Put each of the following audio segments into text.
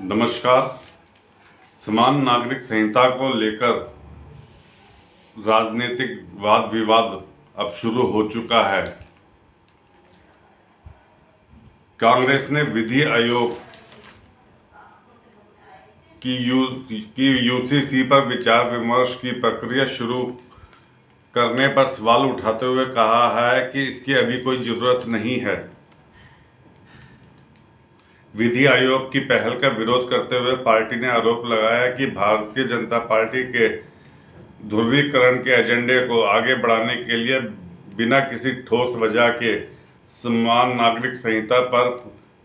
नमस्कार। समान नागरिक संहिता को लेकर राजनीतिक वाद विवाद अब शुरू हो चुका है। कांग्रेस ने विधि आयोग की यूसीसी पर विचार विमर्श की प्रक्रिया शुरू करने पर सवाल उठाते हुए कहा है कि इसकी अभी कोई जरूरत नहीं है। विधि आयोग की पहल का विरोध करते हुए पार्टी ने आरोप लगाया कि भारतीय जनता पार्टी के ध्रुवीकरण के एजेंडे को आगे बढ़ाने के लिए बिना किसी ठोस वजह के समान नागरिक संहिता पर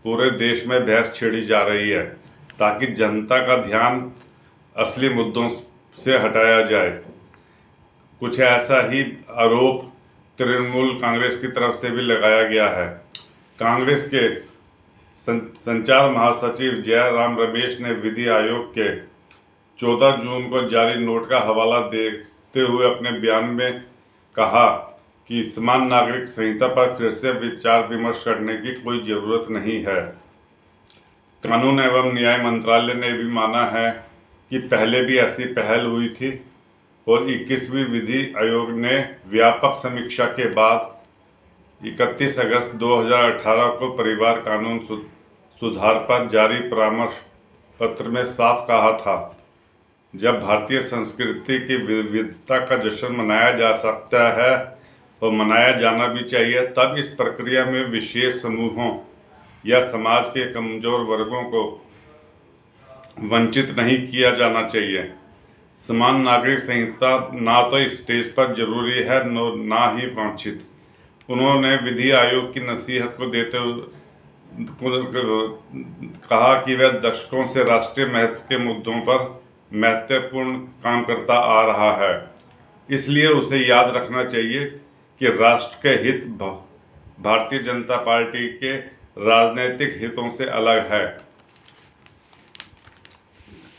पूरे देश में बहस छेड़ी जा रही है, ताकि जनता का ध्यान असली मुद्दों से हटाया जाए। कुछ ऐसा ही आरोप तृणमूल कांग्रेस की तरफ से भी लगाया गया है। कांग्रेस के संचार महासचिव जयराम रमेश ने विधि आयोग के 14 जून को जारी नोट का हवाला देते हुए अपने बयान में कहा कि समान नागरिक संहिता पर फिर से विचार विमर्श करने की कोई जरूरत नहीं है। कानून एवं न्याय मंत्रालय ने भी माना है कि पहले भी ऐसी पहल हुई थी और 21वीं विधि आयोग ने व्यापक समीक्षा के बाद 31 अगस्त 2018 को परिवार कानून सुधार पर जारी परामर्श पत्र में साफ कहा था, जब भारतीय संस्कृति की विविधता का जश्न मनाया जा सकता है और मनाया जाना भी चाहिए, तब इस प्रक्रिया में विशेष समूहों या समाज के कमजोर वर्गों को वंचित नहीं किया जाना चाहिए। समान नागरिक संहिता ना तो स्टेज पर जरूरी है ना ही वांछित। उन्होंने विधि आयोग की नसीहत को देते हुए कहा कि वह दशकों से राष्ट्रीय महत्व के मुद्दों पर महत्वपूर्ण काम करता आ रहा है, इसलिए उसे याद रखना चाहिए कि राष्ट्र के हित भारतीय जनता पार्टी के राजनीतिक हितों से अलग है।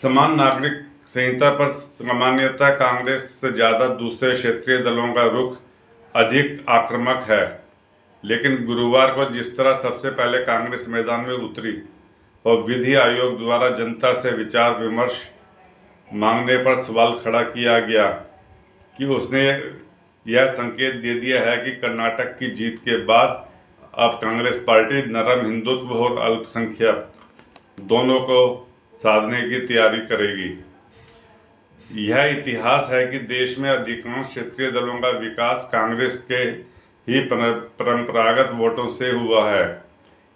समान नागरिक संहिता पर सामान्यतः कांग्रेस से ज़्यादा दूसरे क्षेत्रीय दलों का रुख अधिक आक्रामक है, लेकिन गुरुवार को जिस तरह सबसे पहले कांग्रेस मैदान में उतरी और विधि आयोग द्वारा जनता से विचार विमर्श मांगने पर सवाल खड़ा किया गया कि उसने यह संकेत दे दिया है कि कर्नाटक की जीत के बाद अब कांग्रेस पार्टी नरम हिंदुत्व और अल्पसंख्यक दोनों को साधने की तैयारी करेगी। यह इतिहास है कि देश में अधिकांश क्षेत्रीय दलों का विकास कांग्रेस के ही परंपरागत वोटों से हुआ है।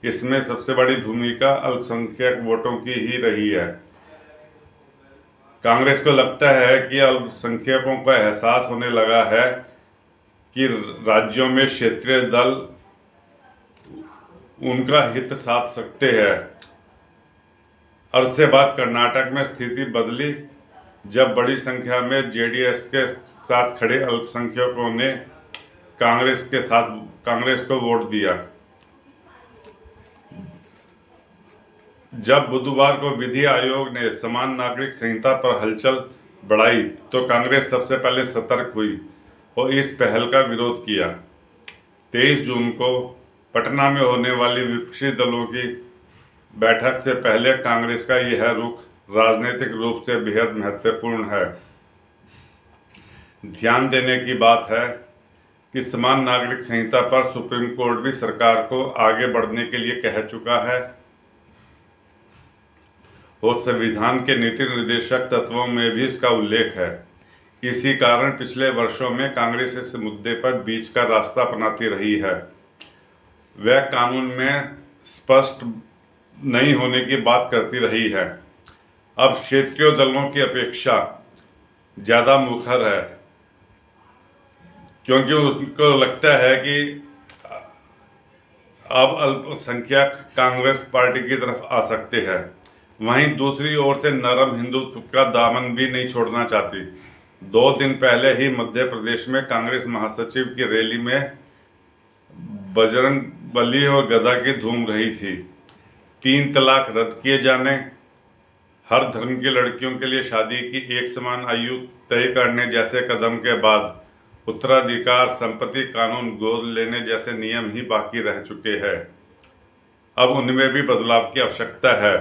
इसमें सबसे बड़ी भूमिका अल्पसंख्यक वोटों की ही रही है। कांग्रेस को लगता है कि अल्पसंख्यकों का एहसास होने लगा है कि राज्यों में क्षेत्रीय दल उनका हित साध सकते हैं। अरसे बाद कर्नाटक में स्थिति बदली, जब बड़ी संख्या में जेडीएस के साथ खड़े अल्पसंख्यकों ने कांग्रेस को वोट दिया। जब बुधवार को विधि आयोग ने समान नागरिक संहिता पर हलचल बढ़ाई तो कांग्रेस सबसे पहले सतर्क हुई और इस पहल का विरोध किया। 23 जून को पटना में होने वाली विपक्षी दलों की बैठक से पहले कांग्रेस का यह रुख राजनीतिक रूप से बेहद महत्वपूर्ण है। ध्यान देने की बात है कि समान नागरिक संहिता पर सुप्रीम कोर्ट भी सरकार को आगे बढ़ने के लिए कह चुका है और संविधान के नीति निर्देशक तत्वों में भी इसका उल्लेख है। इसी कारण पिछले वर्षों में कांग्रेस इस मुद्दे पर बीच का रास्ता अपनाती रही है। वह कानून में स्पष्ट नहीं होने की बात करती रही है। अब क्षेत्रीय दलों की अपेक्षा ज़्यादा मुखर है, क्योंकि उसको लगता है कि अब अल्पसंख्यक कांग्रेस पार्टी की तरफ आ सकते हैं। वहीं दूसरी ओर से नरम हिंदुत्व का दामन भी नहीं छोड़ना चाहती। 2 दिन पहले ही मध्य प्रदेश में कांग्रेस महासचिव की रैली में बजरंग बली और गदा की धूम रही थी। 3 तलाक रद्द किए जाने, हर धर्म की लड़कियों के लिए शादी की एक समान आयु तय करने जैसे कदम के बाद उत्तराधिकार संपत्ति कानून गोद लेने जैसे नियम ही बाकी रह चुके हैं। अब उनमें भी बदलाव की आवश्यकता है।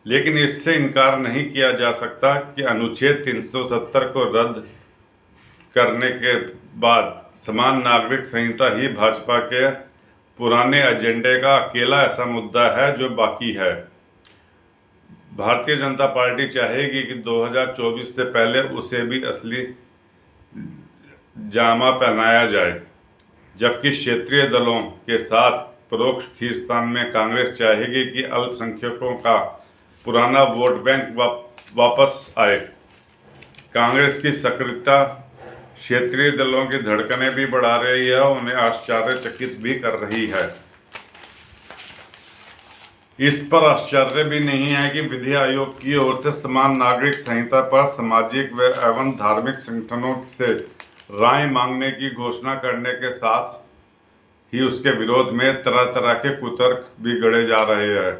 लेकिन इससे इनकार नहीं किया जा सकता कि अनुच्छेद 370 को रद्द करने के बाद समान नागरिक संहिता ही भाजपा के पुराने एजेंडे का अकेला ऐसा मुद्दा है जो बाकी है। भारतीय जनता पार्टी चाहेगी कि 2024 से पहले उसे भी असली जामा पहनाया जाए, जबकि क्षेत्रीय दलों के साथ परोक्ष खींचतान में कांग्रेस चाहेगी कि अल्पसंख्यकों का पुराना वोट बैंक वापस आए। कांग्रेस की सक्रियता क्षेत्रीय दलों की धड़कनें भी बढ़ा रही है और उन्हें आश्चर्यचकित भी कर रही है। इस पर आश्चर्य भी नहीं है कि विधि आयोग की ओर से समान नागरिक संहिता पर सामाजिक एवं धार्मिक संगठनों से राय मांगने की घोषणा करने के साथ ही उसके विरोध में तरह तरह के कुतर्क भी गढ़े जा रहे हैं।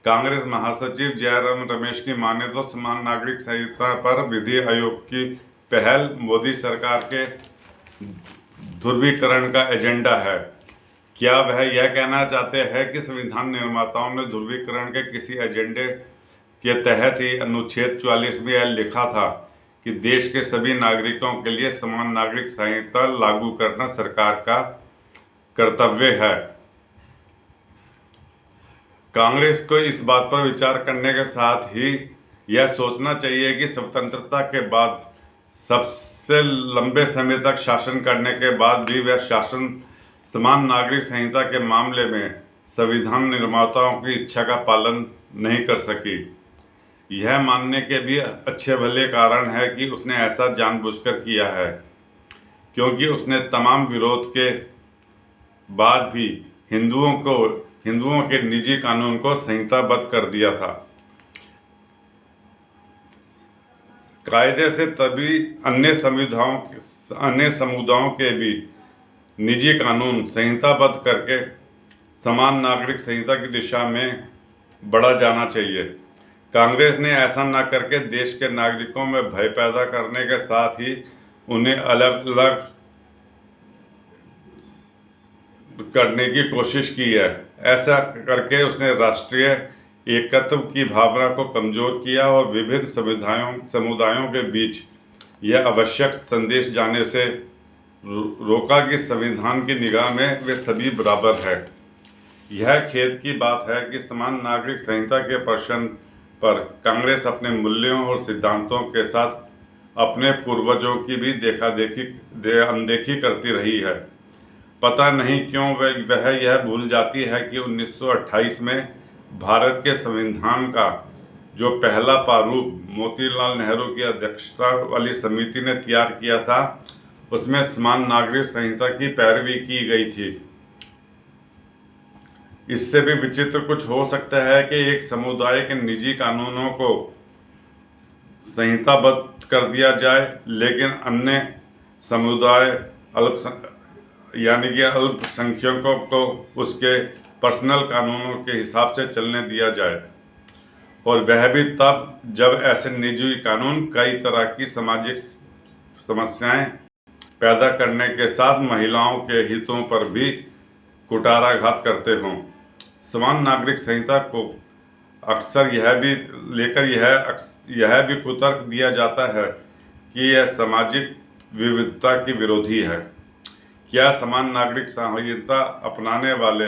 कांग्रेस महासचिव जयराम रमेश की माने तो समान नागरिक संहिता पर विधि आयोग की पहल मोदी सरकार के ध्रुवीकरण का एजेंडा है। क्या वह यह कहना चाहते हैं कि संविधान निर्माताओं ने ध्रुवीकरण के किसी एजेंडे के तहत ही अनुच्छेद 44 में यह लिखा था कि देश के सभी नागरिकों के लिए समान नागरिक संहिता लागू करना सरकार का कर्तव्य है? कांग्रेस को इस बात पर विचार करने के साथ ही यह सोचना चाहिए कि स्वतंत्रता के बाद सबसे लंबे समय तक शासन करने के बाद भी वह शासन समान नागरिक संहिता के मामले में संविधान निर्माताओं की इच्छा का पालन नहीं कर सकी। यह मानने के भी अच्छे भले कारण है कि उसने ऐसा जानबूझकर किया है, क्योंकि उसने तमाम विरोध के बाद भी हिंदुओं के निजी कानून को संहिताबद्ध कर दिया था। कायदे से तभी अन्य समुदायों के भी निजी कानून संहिताबद्ध करके समान नागरिक संहिता की दिशा में बढ़ा जाना चाहिए। कांग्रेस ने ऐसा न करके देश के नागरिकों में भय पैदा करने के साथ ही उन्हें अलग अलग करने की कोशिश की है। ऐसा करके उसने राष्ट्रीय एकत्व की भावना को कमजोर किया और विभिन्न समुदायों के बीच यह आवश्यक संदेश जाने से रोका कि संविधान की निगाह में वे सभी बराबर है। यह खेद की बात है कि समान नागरिक संहिता के प्रश्न पर कांग्रेस अपने मूल्यों और सिद्धांतों के साथ अपने पूर्वजों की भी अनदेखी करती रही है। पता नहीं क्यों वह यह भूल जाती है कि 1928 में भारत के संविधान का जो पहला प्रारूप मोतीलाल नेहरू की अध्यक्षता वाली समिति ने तैयार किया था, उसमें समान नागरिक संहिता की पैरवी की गई थी। इससे भी विचित्र कुछ हो सकता है कि एक समुदाय के निजी कानूनों को संहिताबद्ध कर दिया जाए, लेकिन अन्य समुदाय यानी कि अल्पसंख्यकों को उसके पर्सनल कानूनों के हिसाब से चलने दिया जाए, और वह भी तब जब ऐसे निजी कानून कई तरह की सामाजिक समस्याएं पैदा करने के साथ महिलाओं के हितों पर भी कुठाराघात करते हों। समान नागरिक संहिता को अक्सर यह भी कुतर्क दिया जाता है कि यह सामाजिक विविधता की विरोधी है। क्या समान नागरिक संहिता अपनाने वाले